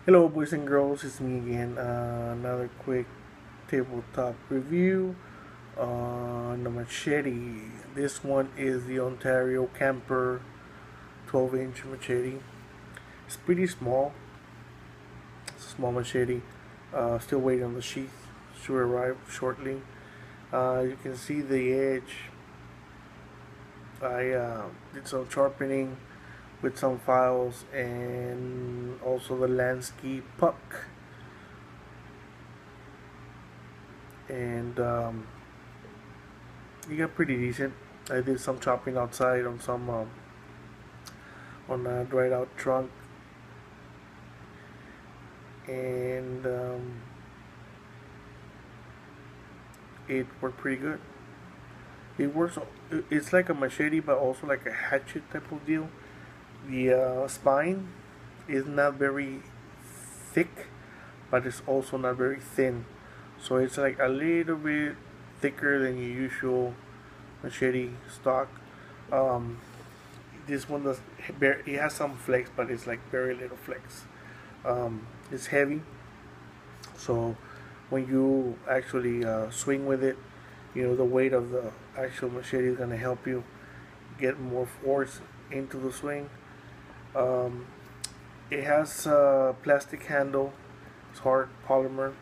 Hello, boys and girls, it's me again. Another quick tabletop review on the Machete. This one is the Ontario Camper 12-inch machete. It's pretty small. It's a small machete. Still waiting on the sheath to arrive shortly. You can see the edge. I did some sharpening with some files and also the Lansky puck. And you got pretty decent. I did some chopping outside on some on a dried out trunk, and it worked pretty good. It works. It's like a machete, but also like a hatchet type of deal. The spine is not very thick, but it's also not very thin. So it's like a little bit thicker than your usual machete stock. Um, this one does. It has some flex, but it's like very little flex. It's heavy, so when you actually swing with it, the weight of the actual machete is gonna help you get more force into the swing. Um, it has a plastic handle. It's hard polymer.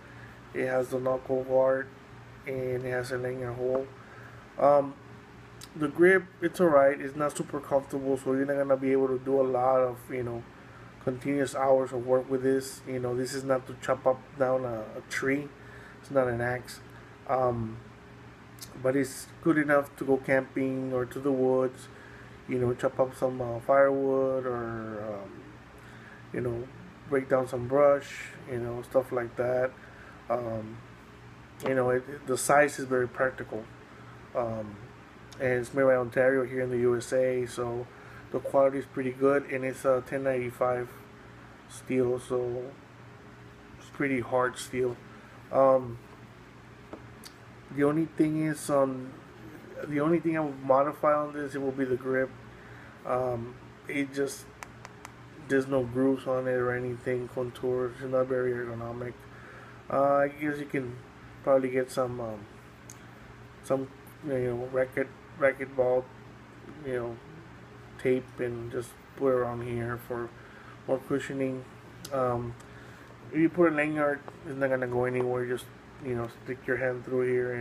It has the knuckle guard, and it has a linear hole. Um, the grip, it's alright. It's not super comfortable, so you're not gonna be able to do a lot of continuous hours of work with this. This is not to chop up down a tree. It's not an axe, um, but it's good enough to go camping or to the woods. Chop up some firewood or you know break down some brush. Stuff like that. Um, the size is very practical. Um, and it's made by Ontario here in the USA, so the quality is pretty good, and it's a 1095 steel, so it's pretty hard steel. Um, the only thing is the only thing I would modify on this, it will be the grip. It just there's no grooves on it or anything, contours. It's not very ergonomic. I guess you can probably get some racket ball you know tape and just put it around here for more cushioning. Um, if you put a lanyard, it's not gonna go anywhere. Just stick your hand through here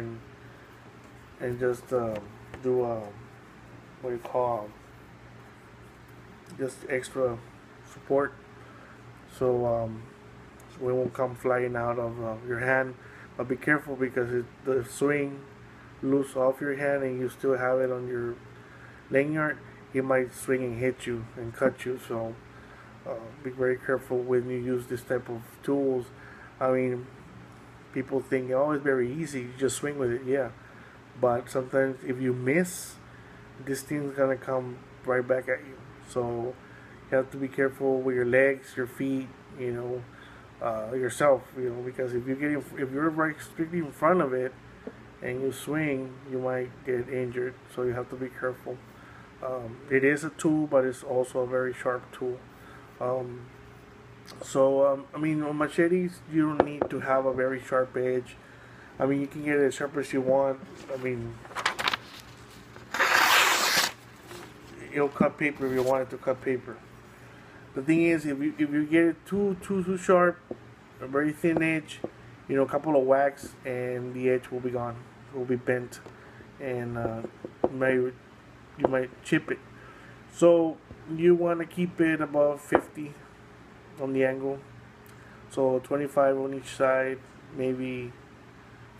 and just do what you call just extra support, so it won't come flying out of your hand. But be careful because the swing loose off your hand and you still have it on your lanyard, it might swing and hit you and cut you. So be very careful when you use this type of tools. I mean, people think, oh, it's very easy, you just swing with it. Yeah, but sometimes if you miss, this thing's gonna come right back at you. So you have to be careful with your legs, your feet, yourself. Because if you're right strictly in front of it and you swing, you might get injured. So you have to be careful. It is a tool, but it's also a very sharp tool. Um, I mean, on machetes, you don't need to have a very sharp edge. I mean, you can get it as sharp as you want. I mean, it'll cut paper if you want it to cut paper. The thing is, if you get it too sharp, a very thin edge, a couple of whacks, and the edge will be gone. It will be bent, and you might chip it. So you want to keep it above 50 on the angle. So 25 on each side. Maybe you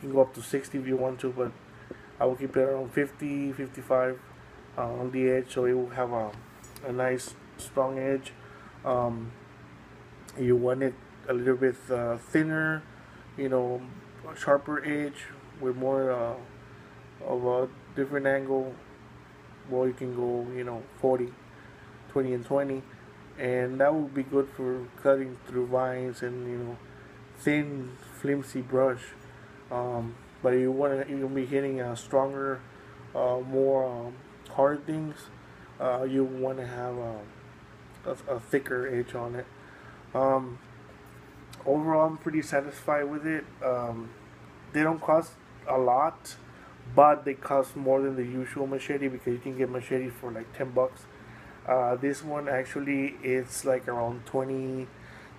can go up to 60 if you want to, but I will keep it around 50, 55 on the edge, so it will have a nice strong edge. Um, you want it a little bit thinner, a sharper edge with more of a different angle. Well, you can go 40, 20 and 20, and that would be good for cutting through vines and thin flimsy brush. But you'll be hitting a stronger, more hard things. You want to have a thicker edge on it. Um, Overall, I'm pretty satisfied with it. They don't cost a lot, but they cost more than the usual machete because you can get machete for like $10. This one actually it's like around 20.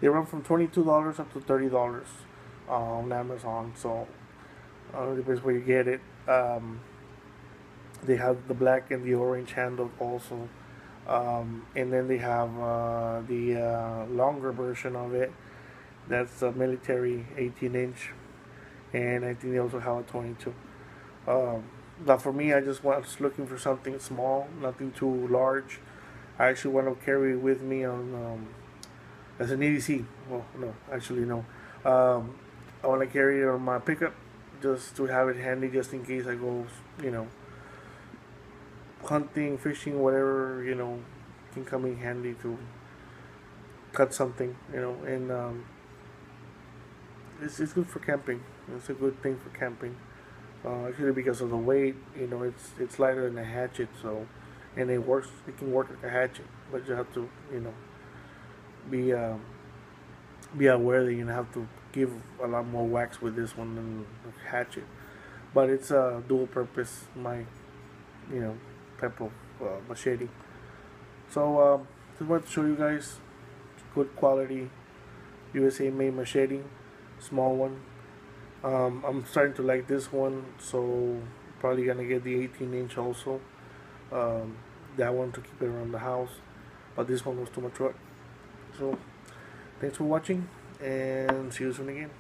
They run from $22 up to $30 on Amazon. So depends where you get it. They have the black and the orange handle also, and then they have the longer version of it. That's a military 18-inch, and I think they also have a 22. But for me, I just was looking for something small, nothing too large. I actually want to carry it with me on as an EDC. Well, no, actually no. I want to carry it on my pickup just to have it handy, just in case I go, you know, hunting, fishing, whatever. Can come in handy to cut something. And it's good for camping. It's a good thing for camping. Actually, because of the weight, it's lighter than a hatchet, so and it works. It can work like a hatchet, but you have to, be be aware that you have to give a lot more wax with this one than a hatchet. But it's a dual purpose, my type of machete. So just wanted to show you guys good quality USA made machete, small one. I'm starting to like this one, so probably gonna get the 18-inch also. That one to keep it around the house, but this one was too much work. So thanks for watching, and see you soon again.